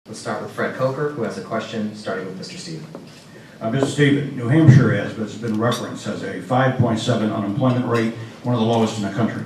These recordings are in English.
Let's start with Fred Coker, who has a question, starting with Mr. Stephen. Mr. Stephen, New Hampshire, as it's been referenced, has a 5.7 unemployment rate, one of the lowest in the country.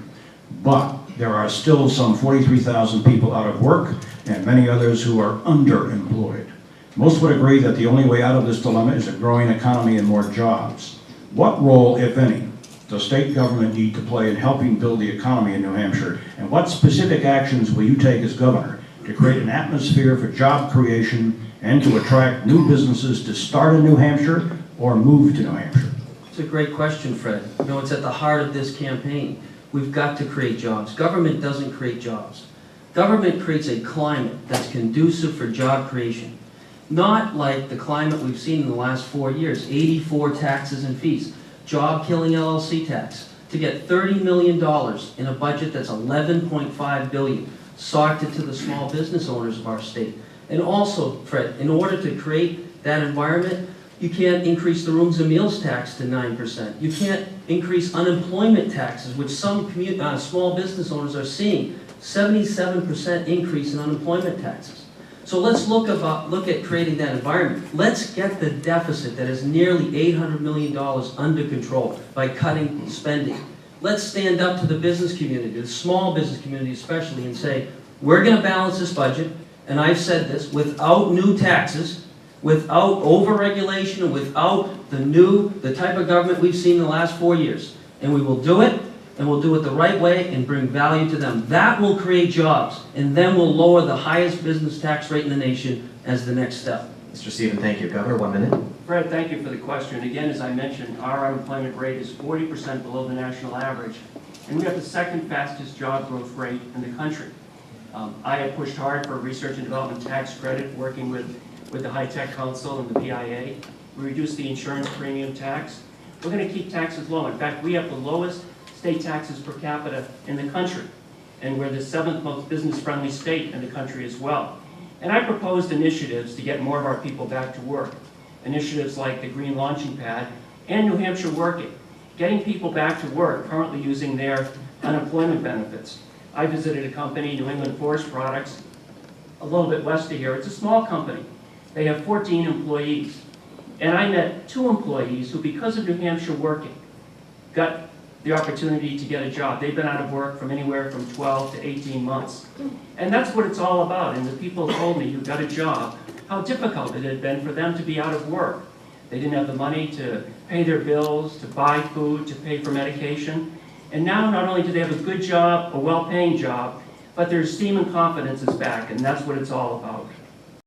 But there are still some 43,000 people out of work and many others who are underemployed. Most would agree that the only way out of this dilemma is a growing economy and more jobs. What role, if any, does state government need to play in helping build the economy in New Hampshire? And what specific actions will you take as governor to create an atmosphere for job creation and to attract new businesses to start in New Hampshire or move to New Hampshire? It's a great question, Fred. You know, it's at the heart of this campaign. We've got to create jobs. Government doesn't create jobs. Government creates a climate that's conducive for job creation. Not like the climate we've seen in the last 4 years, 84 taxes and fees, job-killing LLC tax, to get $30 million in a budget that's $11.5 billion, socked it to the small business owners of our state. And also, Fred, in order to create that environment, you can't increase the rooms and meals tax to 9%. You can't increase unemployment taxes, which some small business owners are seeing, 77% increase in unemployment taxes. So let's look at creating that environment. Let's get the deficit that is nearly $800 million under control by cutting spending. Let's stand up to the business community, the small business community especially, and say, we're going to balance this budget, and I've said this, without new taxes, without over-regulation, and without the type of government we've seen in the last 4 years. And we will do it, and we'll do it the right way and bring value to them. That will create jobs, and then we'll lower the highest business tax rate in the nation as the next step. Mr. Stephen, thank you. Governor, 1 minute. Fred, thank you for the question. Again, as I mentioned, our unemployment rate is 40% below the national average, and we have the second fastest job growth rate in the country. I have pushed hard for a research and development tax credit, working with the High Tech Council and the BIA. We reduced the insurance premium tax. We're going to keep taxes low. In fact, we have the lowest state taxes per capita in the country, and we're the 7th most business-friendly state in the country as well. And I proposed initiatives to get more of our people back to work. Initiatives like the Green Launching Pad and New Hampshire Working, getting people back to work currently using their unemployment benefits. I visited a company, New England Forest Products, a little bit west of here. It's a small company. They have 14 employees. And I met 2 employees who, because of New Hampshire Working, got the opportunity to get a job. They've been out of work from anywhere from 12 to 18 months. And that's what it's all about. And the people told me who got a job how difficult it had been for them to be out of work. They didn't have the money to pay their bills, to buy food, to pay for medication. And now not only do they have a good job, a well-paying job, but their esteem and confidence is back, and that's what it's all about.